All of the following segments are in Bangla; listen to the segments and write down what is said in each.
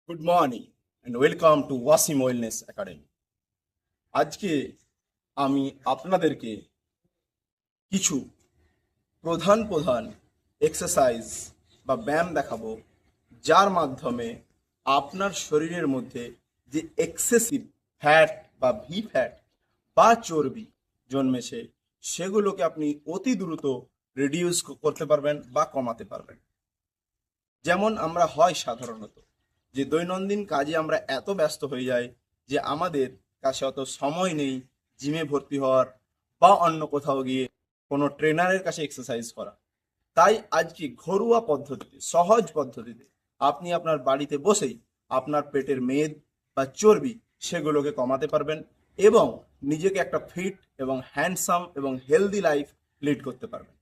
Good morning and welcome to Wasim wellness academy. আজকে আমি আপনাদেরকে কিছু প্রধান প্রধান এক্সারসাইজ বা ব্যায়াম দেখাবো, যার মাধ্যমে আপনার শরীরের মধ্যে যে এক্সেসিভ ফ্যাট বা ভি ফ্যাট বা চর্বি জন্মেছে সেগুলোকে আপনি অতি দ্রুত রিডিউস করতে পারবেন বা কমাতে পারবেন। যেমন আমরা হয় সাধারণত যে দৈনন্দিন কাজে আমরা এত ব্যস্ত হয়ে যাই যে আমাদের কাছে অত সময় নেই জিমে ভর্তি হওয়ার বা অন্য কোথাও গিয়ে কোনো ট্রেনারের কাছে এক্সারসাইজ করা। তাই আজকে ঘরোয়া পদ্ধতিতে, সহজ পদ্ধতিতে আপনি আপনার বাড়িতে বসেই আপনার পেটের মেদ বা চর্বি সেগুলোকে কমাতে পারবেন এবং নিজেকে একটা ফিট এবং হ্যান্ডসাম এবং হেলদি লাইফ লিড করতে পারবেন।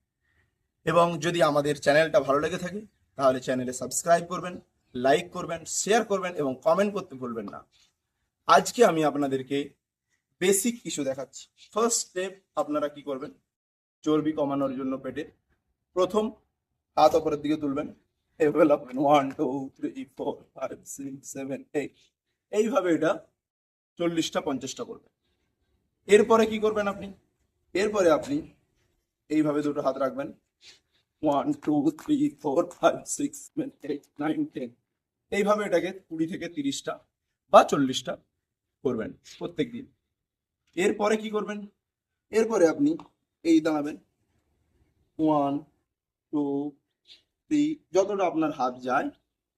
এবং যদি আমাদের চ্যানেলটা ভালো লেগে থাকে তাহলে চ্যানেলে সাবস্ক্রাইব করবেন, লাইক করবেন, শেয়ার করবেন এবং কমেন্ট করতে ভুলবেন না। আজকে আমি আপনাদেরকে বেসিক কিছু দেখাচ্ছি। ফার্স্ট স্টেপ আপনারা কি করবেন, চর্বি কমানোর জন্য পেটে প্রথম হাত ওপরের দিকে তুলবেন, এভাবে লাফাবেন 1 2 3 4 5 6 7 8, এইভাবে এটা 40টা 50টা করবেন। এরপরে কি করবেন আপনি, এরপরে আপনি এইভাবে দুটো হাত রাখবেন, 1 2 3 4 5 6 7 8 9 10, এইভাবে এটাকে 20 থেকে 30টা বা 40টা করবেন প্রত্যেক দিন। এরপরে কি করবেন, এরপরে আপনি এই দাঁড়াবেন, 1 2 3, যতটা আপনার হাত যায়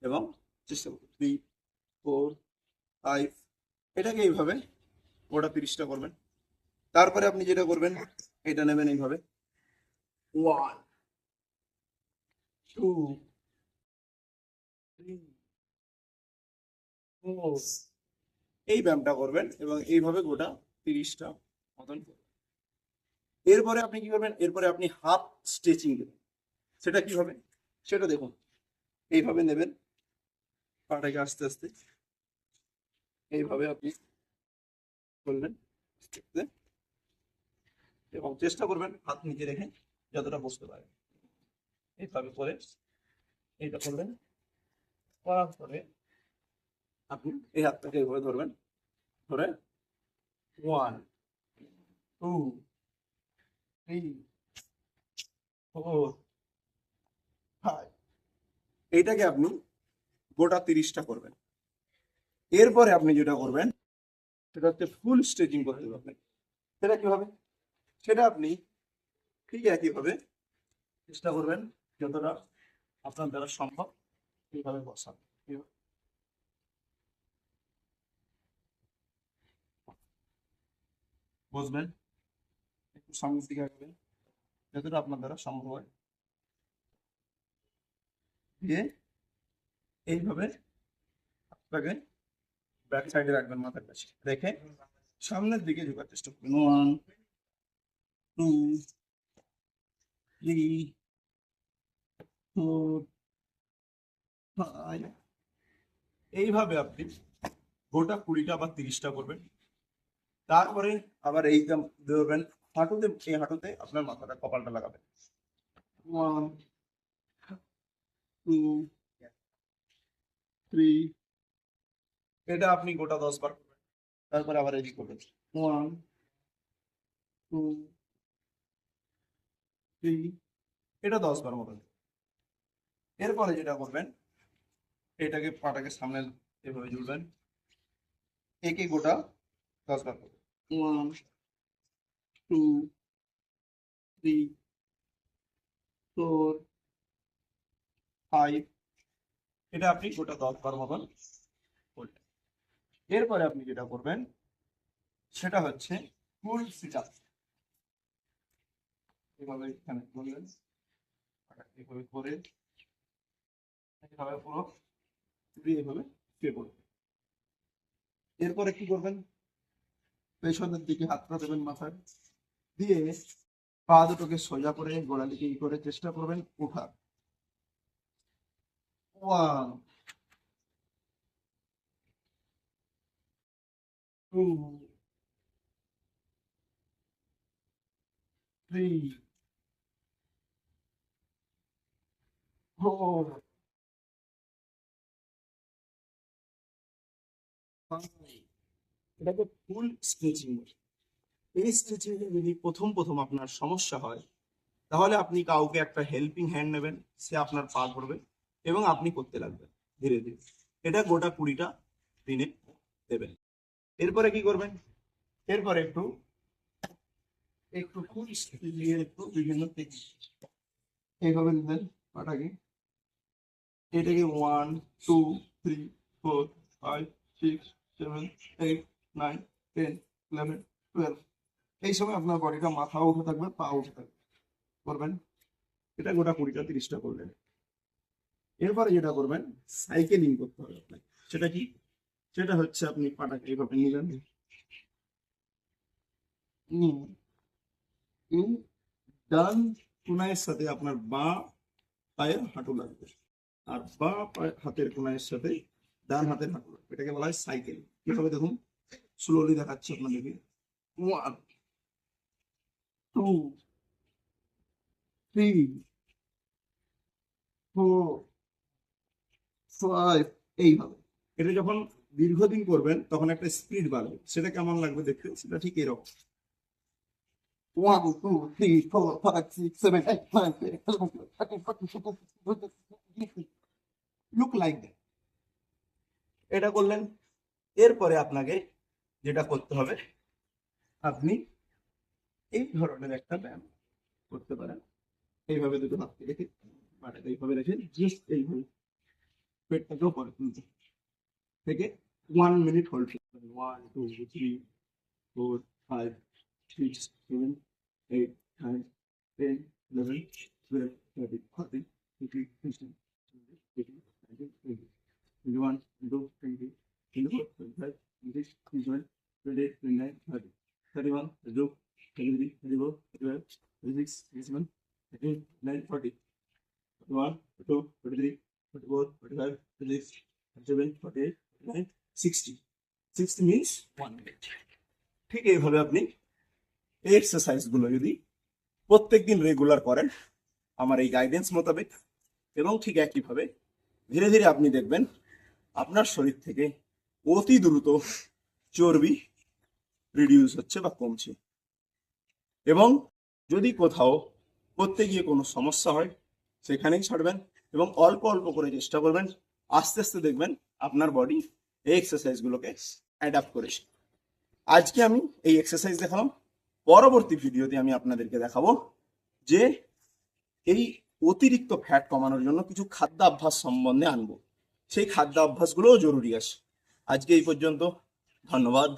এবং চেষ্টা করুন 3 4 5, এটাকে এইভাবে ওটা 30টা করবেন। তারপরে আপনি যেটা করবেন, এটা নেবেন এইভাবে 1 2 3 4, এই ব্যায়ামটা করবেন এবং এইভাবে গোটা 30টা মতন করবেন। এরপরে আপনি কি করবেন, এরপরে আপনি হাফ স্ট্রেচিং দেবেন। সেটা কি হবে সেটা দেখুন, এইভাবে নেবেন পাটাকে আস্তে আস্তে, এইভাবে আপনি করলেন আস্তে আস্তে, এবং চেষ্টা করবেন হাত নিচে রেখে যতটা বসতে পারে এইভাবে করে এইটা করবেন। করার পরে আপনি এই হাতটাকে এইভাবে ধরবেন, ধরে 1 2 3 4 5, এইটাকে আপনি গোটা 30টা করবেন। এরপরে আপনি যেটা করবেন সেটা হচ্ছে ফুল স্ট্রেচিং করতে হবে। সেটা কি হবে, সেটা আপনি ঠিক একইভাবে চেষ্টা করবেন যতটা আপনার দ্বারা সম্ভব এইভাবে বসা, এইভাবে বসবেন, একটু সামনের দিকে আসবেন যতটা আপনার দ্বারা সম্ভব হয়, দিয়ে এইভাবে আপনাকে ব্যাক সাইডে রাখবেন, মাথার কাছে রেখে সামনের দিকে ঝোঁকার চেষ্টা করবেন। 1 2 3 4 5, এইভাবে আপনি গোটা 20টা বা 30টা করবেন। তারপরে আবার এইটা ধরবেন হাঁটুতে, এই হাঁটুতে আপনার মাথাটা কপালটা লাগাবেন। 1 2 3, এটা আপনি গোটা 10 বার করবেন। তারপরে আবার এদিক করবেন, 1 2 3, এটা 10 বার মতন। এরপরে যেটা করবেন, এটাকে পাটাকে সামনে এভাবে জুড়বেন, একে গোটা 10 বার করবেন। 1 2 3 4 5, এটা আপনি গোটা 10 বার মতন করলেন। এরপরে আপনি যেটা করবেন সেটা হচ্ছে ফুল সিট আপ। এভাবে এখানে করলেন, এভাবে করে এভাবে পুরো এভাবে শুয়ে পড়বেন। এরপরে কি করবেন, পেছনের দিকে হাতটা দেবেন মাথায়, দিয়ে পা দুটোকে সোজা করে গোড়ার দিকে করে চেষ্টা করবেন ওঠার। 1 2 3 4 এটাকে ফুল স্ট্রেচিং বলে। এই স্ট্রেচিং এ যদি প্রথম প্রথম আপনার সমস্যা হয়, তাহলে আপনি কাউকে একটা হেল্পিং হ্যান্ড নেবেন, সে আপনার পা ধরবে এবং আপনি করতে লাগবেন ধীরে ধীরে। এটা গোটা 20টা দিনে দেবেন। এরপরে কি করবেন? এরপরে একটু একটু ফুল দিয়ে একটু বিভিন্ন এইভাবে নেবেন পাটাকে। এটাকে 1 2 3 4 5 6 7 8 9 10 11 12। এই সময় আপনার বডিটা মাথাও উঠে থাকবে, পা উঠে থাকবে, করবেন। এটা গোটা 20টা 30টা করলেন। এরপরে যেটা করবেন, সাইকেলিং করতে হবে আপনাকে। সেটা কি? সেটা হচ্ছে আপনি পাটাকে এইভাবে নিলেন, নিয়ে এই ডান কোনায়ের সাথে আপনার বাঁ পায়ের হাঁটু লাগবে, আর বাঁ হাতের কোনায়ের সাথে ডান হাতের হাঁটু লাগবে। এটাকে বলা হয় সাইকেল। কিভাবে দেখুন, স্লোলি দেখাচ্ছি আপনাদেরকে। 1 2 3 4 5, এইভাবে। এটা যখন দীর্ঘদিন করবেন তখন একটা স্পিড বাড়বে। সেটা কেমন লাগবে দেখতে? সেটা ঠিক এরকম। 1 2 3 4 5 6 7 8 9 10 11 12 13 14 15 লুক লাইক দ্যাট। এটা করলেন। এরপরে আপনাকে যেটা করতে হবে, আপনি এই ধরনের একটা ব্যায়াম করতে পারেন। এইভাবে দুটো হাতকে রেখে, পাটাকে এইভাবে রেখে জাস্ট এইভাবে পেটটাকেও পরে তুলতে থেকে 1 মিনিট হোল্ড করবেন। 1 2 3 4 5 6 7 8 9 10 11 12 13 14 15 16 17 18 19 20 21 22 23 24 25 26 27 28 29 30 31 32 33 34 35 36 37 38 39 40 41 42 43 44 45 46 47 48 49 60। 60 means 1 minute। ঠিক এইভাবে আপনি এই এক্সারসাইজ গুলো যদি প্রত্যেকদিন রেগুলার করেন আমার এই গাইডেন্স মোতাবেক, এবং ঠিক একইভাবে ধীরে ধীরে আপনি দেখবেন আপনার শরীর থেকে অতি দ্রুত চর্বি রিডিউস হচ্ছে বা কমছে। এবং যদি কোথাও করতে গিয়ে কোনো সমস্যা হয়, সেখানেই ছাড়বেন এবং অল্প অল্প করে চেষ্টা করবেন। আস্তে আস্তে দেখবেন আপনার বডি এই এক্সারসাইজগুলোকে অ্যাডাপ্ট করেছে। আজকে আমি এই এক্সারসাইজ দেখালাম। পরবর্তী ভিডিওতে আমি আপনাদেরকে দেখাবো যে এই অতিরিক্ত ফ্যাট কমানোর জন্য কিছু খাদ্যাভ্যাস সম্বন্ধে আনবো। সেই খাদ্যাভ্যাসগুলোও জরুরি আছে। আজকে এই পর্যন্ত, ধন্যবাদ।